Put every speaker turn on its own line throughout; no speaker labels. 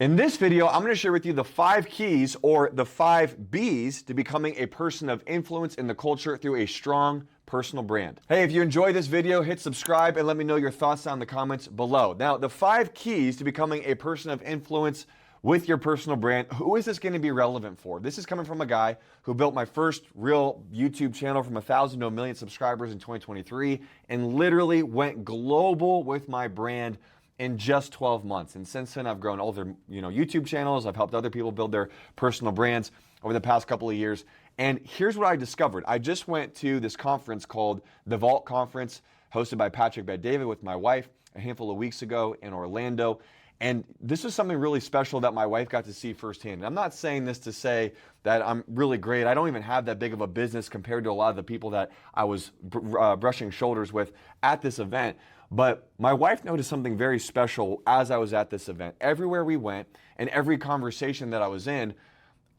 In this video, I'm going to share with you the 5 keys or the 5 B's to becoming a person of influence in the culture through a strong personal brand. Hey, if you enjoyed this video, hit subscribe and let me know your thoughts down in the comments below. Now, the 5 keys to becoming a person of influence with your personal brand, who is this going to be relevant for? This is coming from a guy who built my first real YouTube channel from 1,000 to 1 million subscribers in 2023 and literally went global with my brand in just 12 months. And since then, I've grown other YouTube channels. I've helped other people build their personal brands over the past couple of years. And here's what I discovered. I just went to this conference called the Vault Conference, hosted by Patrick Bet-David with my wife a handful of weeks ago in Orlando. And this is something really special that my wife got to see firsthand. And I'm not saying this to say that I'm really great. I don't even have that big of a business compared to a lot of the people that I was brushing shoulders with at this event. But my wife noticed something very special as I was at this event. Everywhere we went and every conversation that I was in,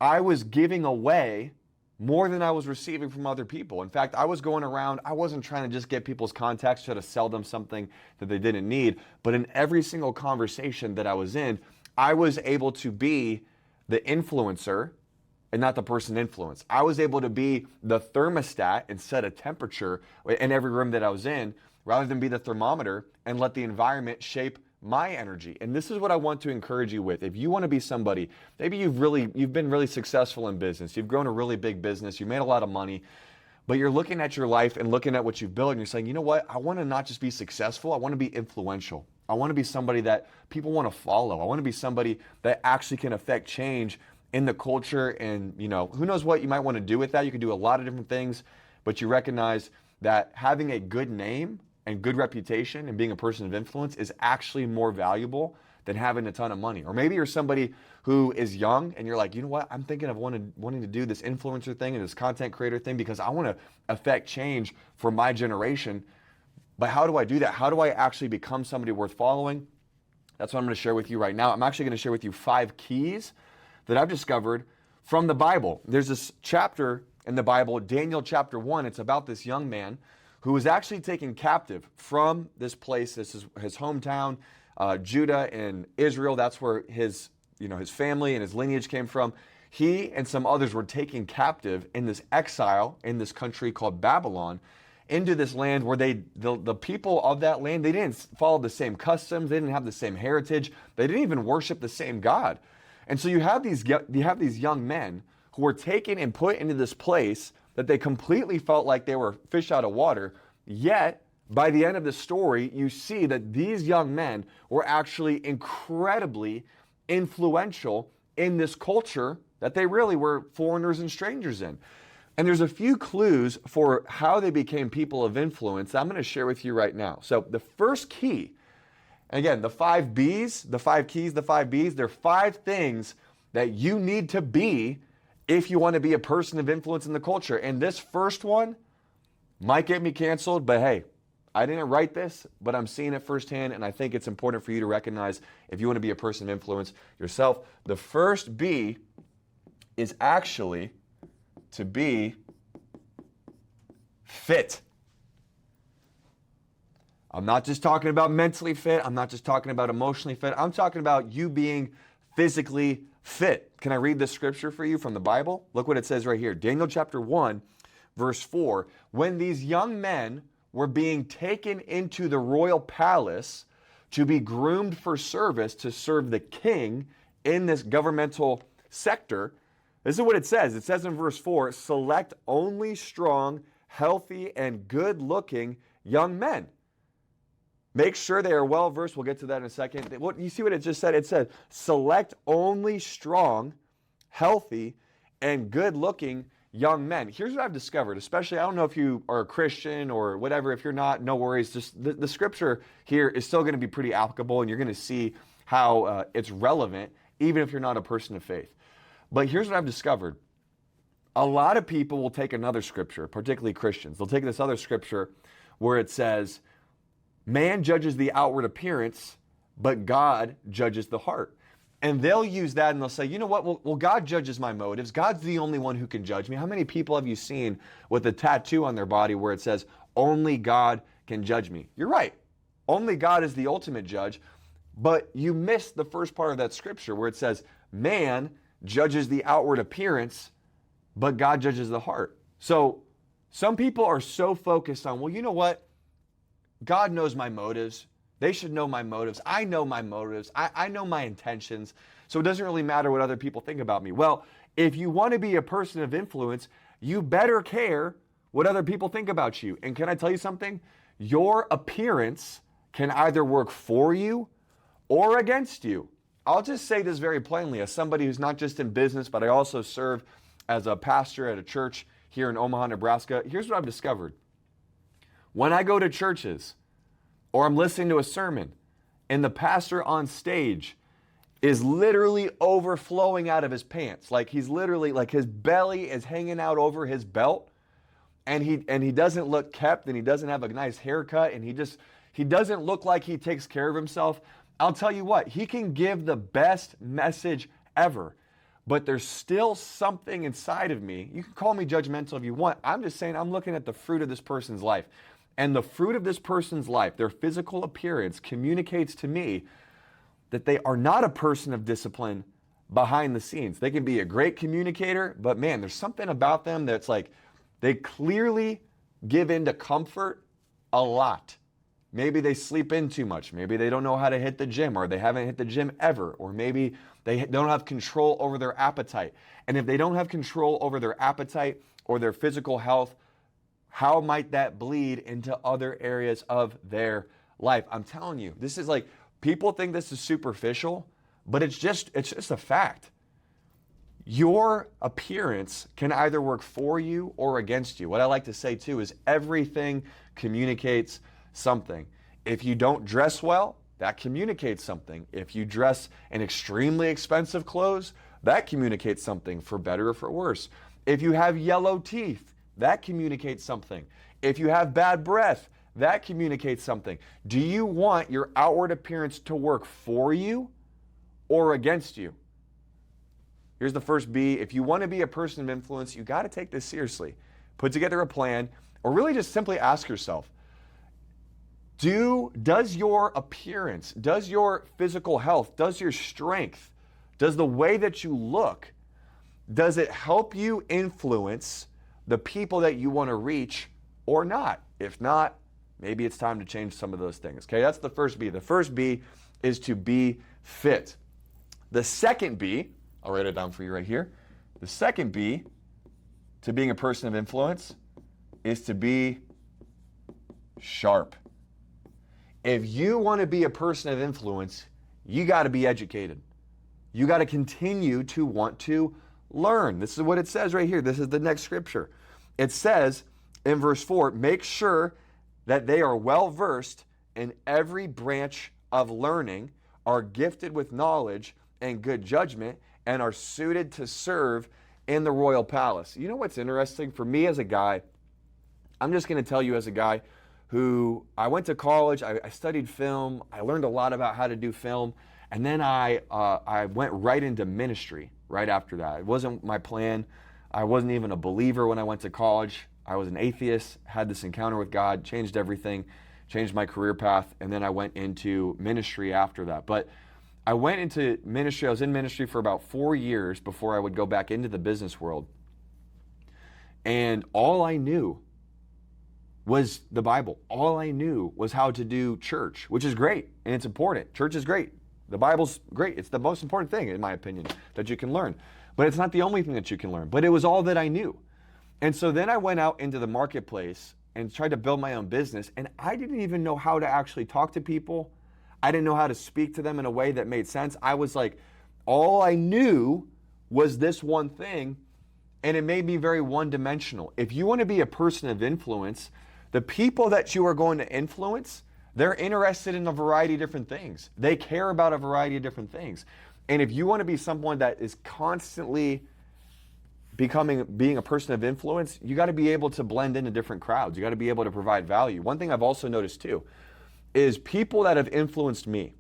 I was giving away more than I was receiving from other people. In fact, I was going around, I wasn't trying to just get people's contacts, try to sell them something that they didn't need. But in every single conversation that I was in, I was able to be the influencer and not the person influenced. I was able to be the thermostat and set a temperature in every room that I was in, rather than be the thermometer and let the environment shape my energy. And this is what I want to encourage you with. If you want to be somebody, maybe you've been really successful in business, you've grown a really big business, you made a lot of money, but you're looking at your life and looking at what you've built and you're saying, you know what, I want to not just be successful, I want to be influential. I want to be somebody that people want to follow. I want to be somebody that actually can affect change in the culture. And who knows what you might want to do with that. You can do a lot of different things, but you recognize that having a good name and good reputation and being a person of influence is actually more valuable than having a ton of money. Or maybe you're somebody who is young and you're like, you know what, I'm thinking of wanting to do this influencer thing and this content creator thing because I want to affect change for my generation. But how do I do that? How do I actually become somebody worth following? That's what I'm going to share with you right now. I'm actually going to share with you 5 keys that I've discovered from the Bible. There's this chapter in the Bible, Daniel chapter 1. It's about this young man who was actually taken captive from this place. This is his hometown, Judah and Israel. That's where his family and his lineage came from. He and some others were taken captive in this exile in this country called Babylon into this land where the people of that land, they didn't follow the same customs. They didn't have the same heritage. They didn't even worship the same God. And so you have these young men who were taken and put into this place that they completely felt like they were fish out of water. Yet, by the end of the story, you see that these young men were actually incredibly influential in this culture that they really were foreigners and strangers in. And there's a few clues for how they became people of influence that I'm going to share with you right now. So the first key, and again, the 5 B's, the 5 keys, the 5 B's, they're 5 things that you need to be if you want to be a person of influence in the culture. And this first one might get me canceled, but hey, I didn't write this, but I'm seeing it firsthand, and I think it's important for you to recognize if you want to be a person of influence yourself. The first B is actually to be fit. I'm not just talking about mentally fit. I'm not just talking about emotionally fit. I'm talking about you being physically fit. Can I read this scripture for you from the Bible? Look what it says right here. Daniel chapter 1, verse 4. When these young men were being taken into the royal palace to be groomed for service to serve the king in this governmental sector, this is what it says. It says in verse 4, select only strong, healthy, and good-looking young men. Make sure they are well-versed. We'll get to that in a second. You see what it just said? It said, select only strong, healthy, and good-looking young men. Here's what I've discovered, especially, I don't know if you are a Christian or whatever. If you're not, no worries. Just the scripture here is still going to be pretty applicable, and you're going to see how it's relevant, even if you're not a person of faith. But here's what I've discovered. A lot of people will take another scripture, particularly Christians. They'll take this other scripture where it says, man judges the outward appearance, but God judges the heart. And they'll use that and they'll say, you know what, well, God judges my motives. God's the only one who can judge me. How many people have you seen with a tattoo on their body where it says, only God can judge me? You're right. Only God is the ultimate judge. But you missed the first part of that scripture where it says, man judges the outward appearance, but God judges the heart. So some people are so focused on, well, you know what? God knows my motives. They should know my motives. I know my motives. I know my intentions. So it doesn't really matter what other people think about me. Well, if you want to be a person of influence, you better care what other people think about you. And can I tell you something? Your appearance can either work for you or against you. I'll just say this very plainly as somebody who's not just in business, but I also serve as a pastor at a church here in Omaha, Nebraska. Here's what I've discovered. When I go to churches or I'm listening to a sermon and the pastor on stage is literally overflowing out of his pants, like he's literally, like his belly is hanging out over his belt, and he doesn't look kept, and he doesn't have a nice haircut, and he doesn't look like he takes care of himself. I'll tell you what, he can give the best message ever, but there's still something inside of me. You can call me judgmental if you want. I'm just saying I'm looking at the fruit of this person's life. And the fruit of this person's life, their physical appearance, communicates to me that they are not a person of discipline behind the scenes. They can be a great communicator, but man, there's something about them that's like, they clearly give into comfort a lot. Maybe they sleep in too much. Maybe they don't know how to hit the gym, or they haven't hit the gym ever. Or maybe they don't have control over their appetite. And if they don't have control over their appetite or their physical health, how might that bleed into other areas of their life? I'm telling you, this is like, people think this is superficial, but it's just a fact. Your appearance can either work for you or against you. What I like to say too is everything communicates something. If you don't dress well, that communicates something. If you dress in extremely expensive clothes, that communicates something, for better or for worse. If you have yellow teeth, that communicates something. If you have bad breath, that communicates something. Do you want your outward appearance to work for you or against you? Here's the first B. If you want to be a person of influence, you got to take this seriously. Put together a plan, or really just simply ask yourself, does your appearance, does your physical health, does your strength, does the way that you look, does it help you influence the people that you want to reach or not? If not, maybe it's time to change some of those things. Okay, that's the first B. The first B is to be fit. The second B, I'll write it down for you right here. The second B to being a person of influence is to be sharp. If you want to be a person of influence, you got to be educated. You got to continue to want to learn. This is what it says right here. This is the next scripture. It says in verse 4, make sure that they are well versed in every branch of learning, are gifted with knowledge and good judgment, and are suited to serve in the royal palace. You know what's interesting for me as a guy? I'm just going to tell you, as a guy who, I went to college, I studied film, I learned a lot about how to do film, and then I went right into ministry right after that. It wasn't my plan. I wasn't even a believer when I went to college. I was an atheist, had this encounter with God, changed everything, changed my career path, and then I went into ministry after that. But I went into ministry, I was in ministry for about 4 years before I would go back into the business world. And all I knew was the Bible. All I knew was how to do church, which is great, and it's important. Church is great. The Bible's great. It's the most important thing, in my opinion, that you can learn. But it's not the only thing that you can learn. But it was all that I knew. And so then I went out into the marketplace and tried to build my own business, and I didn't even know how to actually talk to people. I didn't know how to speak to them in a way that made sense. I was like, all I knew was this one thing, and it made me very one-dimensional. If you want to be a person of influence, the people that you are going to influence, they're interested in a variety of different things. They care about a variety of different things. And if you want to be someone that is constantly being a person of influence, you got to be able to blend into different crowds. You got to be able to provide value. One thing I've also noticed too is people that have influenced me,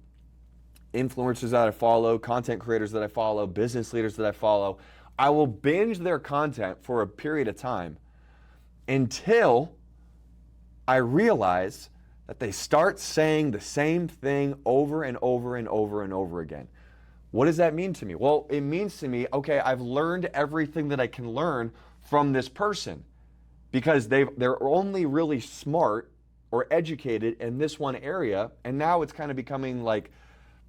influencers that I follow, content creators that I follow, business leaders that I follow, I will binge their content for a period of time until I realize that they start saying the same thing over and over and over and over again. What does that mean to me? Well, it means to me, okay, I've learned everything that I can learn from this person because they're only really smart or educated in this one area, and now it's kind of becoming like,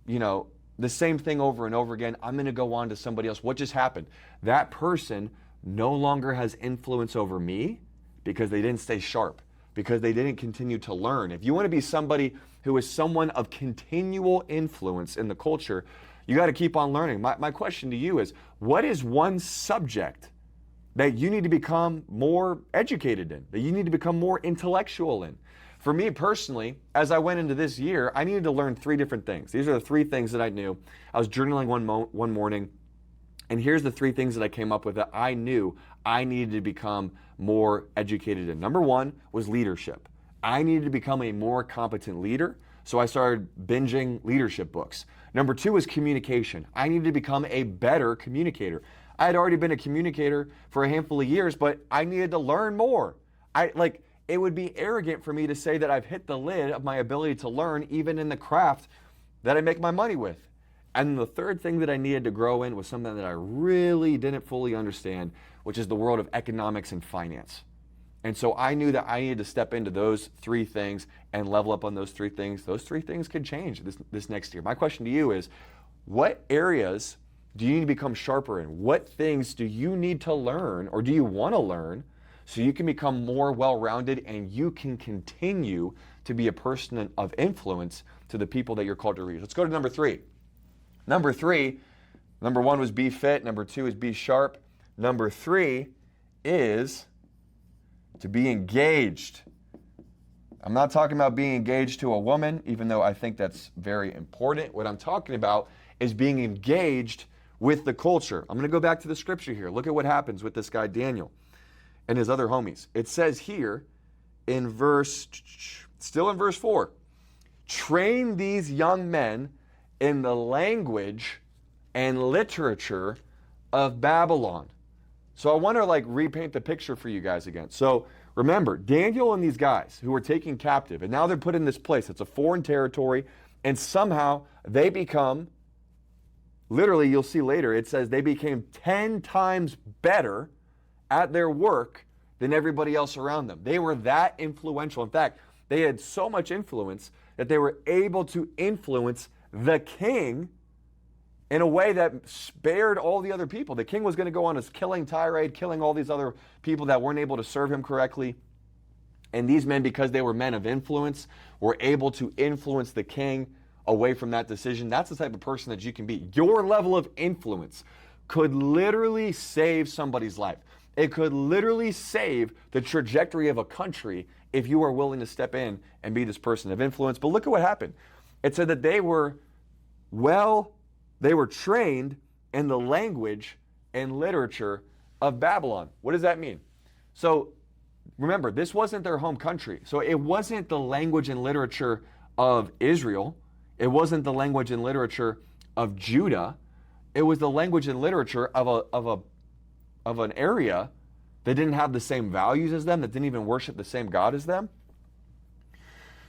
the same thing over and over again. I'm going to go on to somebody else. What just happened? That person no longer has influence over me because they didn't stay sharp, because they didn't continue to learn. If you want to be somebody who is someone of continual influence in the culture, you got to keep on learning. My question to you is, what is one subject that you need to become more educated in, that you need to become more intellectual in? For me personally, as I went into this year, I needed to learn 3 different things. These are the 3 things that I knew. I was journaling one morning, and here's the 3 things that I came up with that I knew I needed to become more educated in. Number 1 was leadership. I needed to become a more competent leader, so I started binging leadership books. Number 2 was communication. I needed to become a better communicator. I had already been a communicator for a handful of years, but I needed to learn more. It would be arrogant for me to say that I've hit the lid of my ability to learn even in the craft that I make my money with. And the third thing that I needed to grow in was something that I really didn't fully understand, which is the world of economics and finance. And so I knew that I needed to step into those 3 things and level up on those 3 things. Those 3 things could change this next year. My question to you is, what areas do you need to become sharper in? What things do you need to learn, or do you want to learn, so you can become more well-rounded and you can continue to be a person of influence to the people that you're called to reach? Let's go to number 3. Number 1 was be fit. Number 2 is be sharp. Number 3 is to be engaged. I'm not talking about being engaged to a woman, even though I think that's very important. What I'm talking about is being engaged with the culture. I'm going to go back to the scripture here. Look at what happens with this guy Daniel and his other homies. It says here still in verse 4, train these young men in the language and literature of Babylon. So I want to repaint the picture for you guys again. So remember, Daniel and these guys who were taken captive, and now they're put in this place. It's a foreign territory, and somehow they become, literally you'll see later, it says they became 10 times better at their work than everybody else around them. They were that influential. In fact, they had so much influence that they were able to influence the king in a way that spared all the other people. The king was going to go on his killing tirade, killing all these other people that weren't able to serve him correctly. And these men, because they were men of influence, were able to influence the king away from that decision. That's the type of person that you can be. Your level of influence could literally save somebody's life. It could literally save the trajectory of a country if you are willing to step in and be this person of influence. But look at what happened. It said that they were trained in the language and literature of Babylon. What does that mean? So remember, this wasn't their home country. So it wasn't the language and literature of Israel. It wasn't the language and literature of Judah. It was the language and literature of an area that didn't have the same values as them, that didn't even worship the same God as them.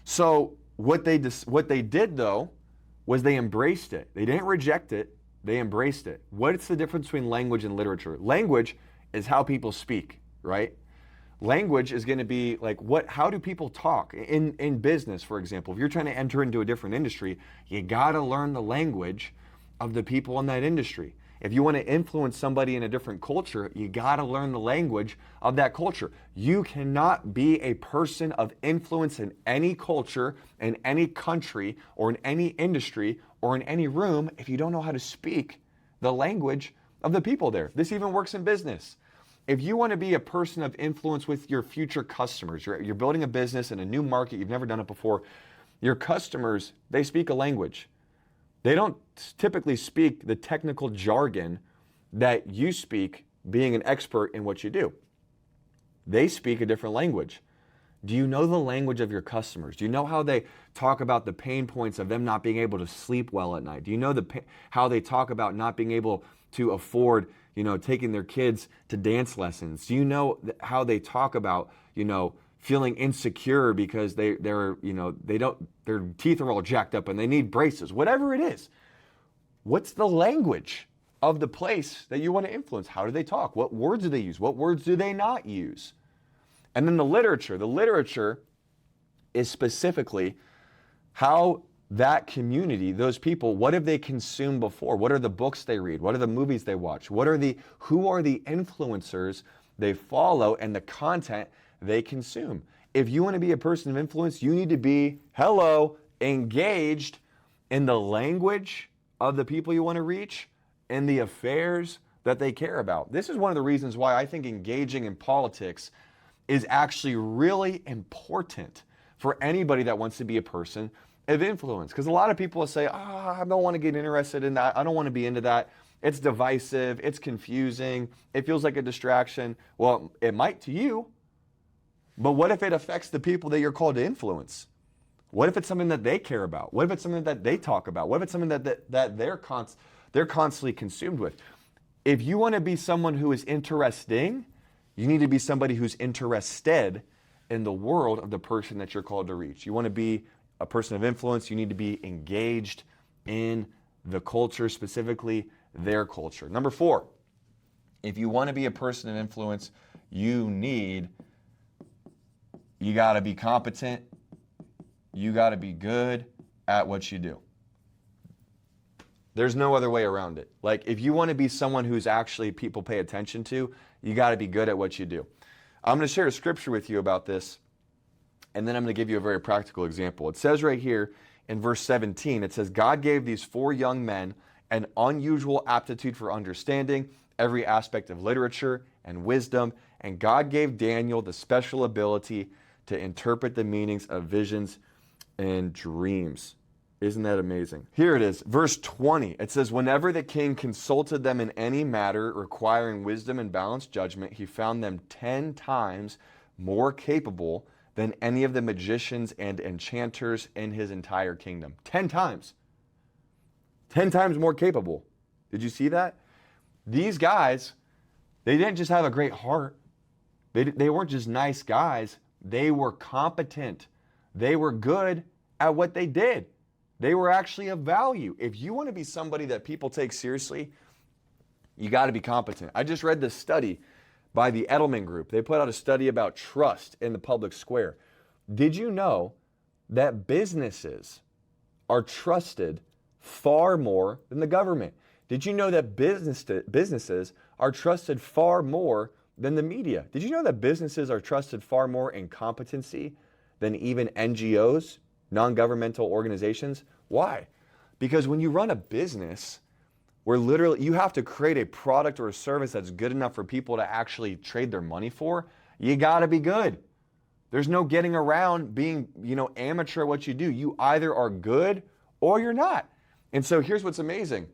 So what they did though was they embraced it. They didn't reject it, they embraced it. What's the difference between language and literature? Language is how people speak, right? Language is going to be how do people talk? In business, for example, if you're trying to enter into a different industry, you got to learn the language of the people in that industry. If you want to influence somebody in a different culture, you got to learn the language of that culture. You cannot be a person of influence in any culture, in any country, or in any industry, or in any room if you don't know how to speak the language of the people there. This even works in business. If you want to be a person of influence with your future customers, you're building a business in a new market, you've never done it before, your customers, they speak a language. They don't typically speak the technical jargon that you speak being an expert in what you do. They speak a different language. Do you know the language of your customers? Do you know how they talk about the pain points of them not being able to sleep well at night? Do you know how they talk about not being able to afford, taking their kids to dance lessons? Do you know how they talk about, feeling insecure because they're their teeth are all jacked up and they need braces, whatever it is. What's the language of the place that you want to influence? How do they talk? What words do they use? What words do they not use? And then the literature. The literature is specifically how that community, those people, what have they consumed before? What are the books they read? What are the movies they watch? Who are the influencers they follow and the content they consume? If you want to be a person of influence, you need to be, engaged in the language of the people you want to reach and the affairs that they care about. This is one of the reasons why I think engaging in politics is actually really important for anybody that wants to be a person of influence. Because a lot of people will say, I don't want to get interested in that. I don't want to be into that. It's divisive. It's confusing. It feels like a distraction. Well, it might to you, but what if it affects the people that you're called to influence? What if it's something that they care about? What if it's something that they talk about? What if it's something that they're constantly consumed with? If you want to be someone who is interesting, you need to be somebody who's interested in the world of the person that you're called to reach. You want to be a person of influence, you need to be engaged in the culture, specifically their culture. Number 4, if you want to be a person of influence, you got to be competent. You got to be good at what you do. There's no other way around it. Like, if you want to be someone who's actually people pay attention to, you got to be good at what you do. I'm going to share a scripture with you about this, and then I'm going to give you a very practical example. It says right here in verse 17, it says, God gave these 4 young men an unusual aptitude for understanding every aspect of literature and wisdom, and God gave Daniel the special ability to interpret the meanings of visions and dreams. Isn't that amazing? Here it is, verse 20. It says, whenever the king consulted them in any matter requiring wisdom and balanced judgment, he found them 10 times more capable than any of the magicians and enchanters in his entire kingdom. 10 times. 10 times more capable. Did you see that? These guys, they didn't just have a great heart. They weren't just nice guys. They were competent. They were good at what they did. They were actually of value. If you want to be somebody that people take seriously, you got to be competent. I just read this study by the Edelman Group. They put out a study about trust in the public square. Did you know that businesses are trusted far more than the government? Did you know that businesses are trusted far more than the media? Did you know that businesses are trusted far more in competency than even NGOs, non-governmental organizations? Why? Because when you run a business, where literally you have to create a product or a service that's good enough for people to actually trade their money for, you got to be good. There's no getting around being, amateur at what you do. You either are good or you're not. And so here's what's amazing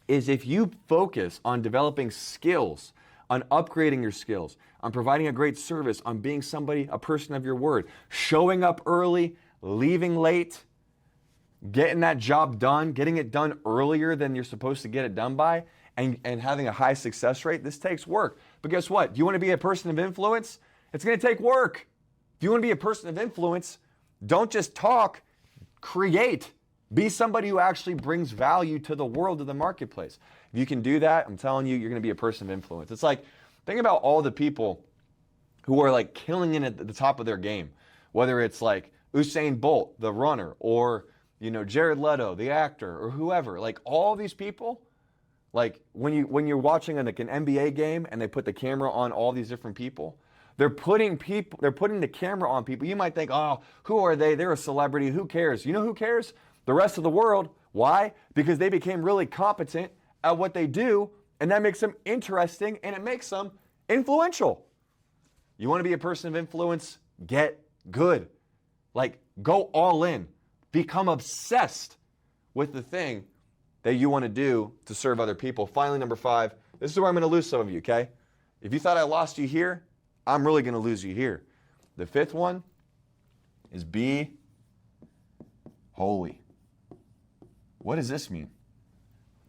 is if you focus on developing skills, on upgrading your skills, on providing a great service, on being a person of your word, showing up early, leaving late, getting that job done, getting it done earlier than you're supposed to get it done by, and having a high success rate, this takes work. But guess what? Do you want to be a person of influence? It's going to take work. If you want to be a person of influence, don't just talk, create. Be somebody who actually brings value to the world, to the marketplace. If you can do that, I'm telling you, you're going to be a person of influence. It's like, think about all the people who are like killing it at the top of their game, whether it's like Usain Bolt, the runner, or Jared Leto, the actor, or whoever. Like all these people, like when you're watching an NBA game and they put the camera on all these different people, they're putting the camera on people. You might think, oh, who are they? They're a celebrity. Who cares? You know who cares? The rest of the world. Why? Because they became really competent at what they do, and that makes them interesting and it makes them influential. You want to be a person of influence? Get good. Like, go all in. Become obsessed with the thing that you want to do to serve other people. Finally, number 5, this is where I'm going to lose some of you, okay? If you thought I lost you here, I'm really going to lose you here. The 5th one is be holy. What does this mean?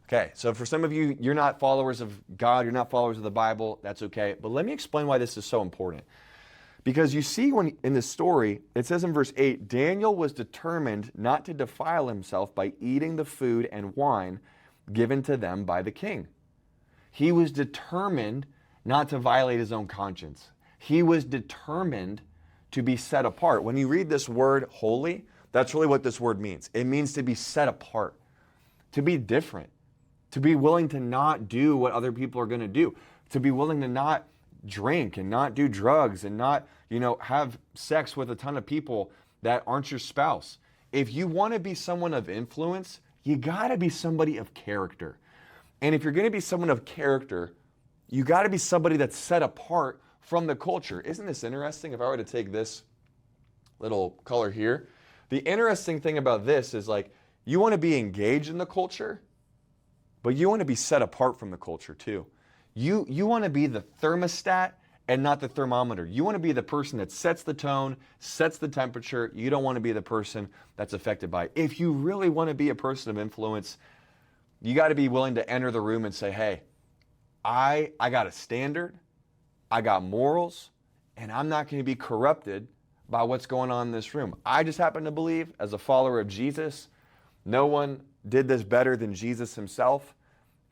Okay, so for some of you, you're not followers of God, you're not followers of the Bible, that's okay. But let me explain why this is so important. Because you see when in this story, it says in verse 8, Daniel was determined not to defile himself by eating the food and wine given to them by the king. He was determined not to violate his own conscience. He was determined to be set apart. When you read this word holy, that's really what this word means. It means to be set apart, to be different, to be willing to not do what other people are going to do, to be willing to not drink and not do drugs and not, have sex with a ton of people that aren't your spouse. If you want to be someone of influence, you got to be somebody of character. And if you're going to be someone of character, you got to be somebody that's set apart from the culture. Isn't this interesting? If I were to take this little color here, the interesting thing about this is you want to be engaged in the culture, but you want to be set apart from the culture too. You want to be the thermostat and not the thermometer. You want to be the person that sets the tone, sets the temperature. You don't want to be the person that's affected by it. If you really want to be a person of influence, you got to be willing to enter the room and say, hey, I got a standard, I got morals, and I'm not going to be corrupted by what's going on in this room. I just happen to believe, as a follower of Jesus, no one did this better than Jesus himself,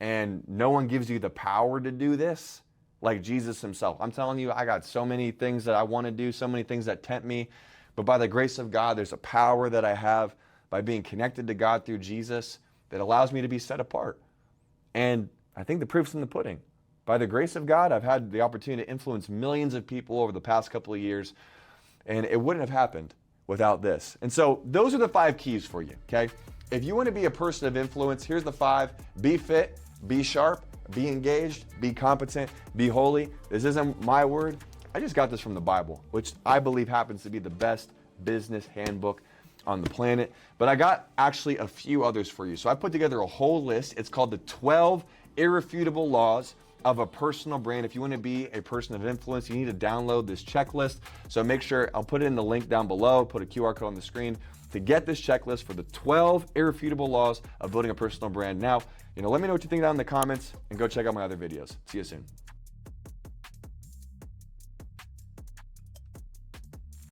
and no one gives you the power to do this like Jesus himself. I'm telling you, I got so many things that I want to do, so many things that tempt me, but by the grace of God, there's a power that I have by being connected to God through Jesus that allows me to be set apart. And I think the proof's in the pudding. By the grace of God, I've had the opportunity to influence millions of people over the past couple of years, and it wouldn't have happened without this. And so those are the 5 keys for you, okay? If you want to be a person of influence, here's the 5. Be fit, be sharp, be engaged, be competent, be holy. This isn't my word. I just got this from the Bible, which I believe happens to be the best business handbook on the planet. But I got actually a few others for you. So I put together a whole list. It's called the 12 Irrefutable Laws of a Personal Brand. If you want to be a person of influence, you need to download this checklist. So make sure, I'll put it in the link down below, put a QR code on the screen to get this checklist for the 12 irrefutable laws of building a personal brand. Now, let me know what you think down in the comments and go check out my other videos. See you soon.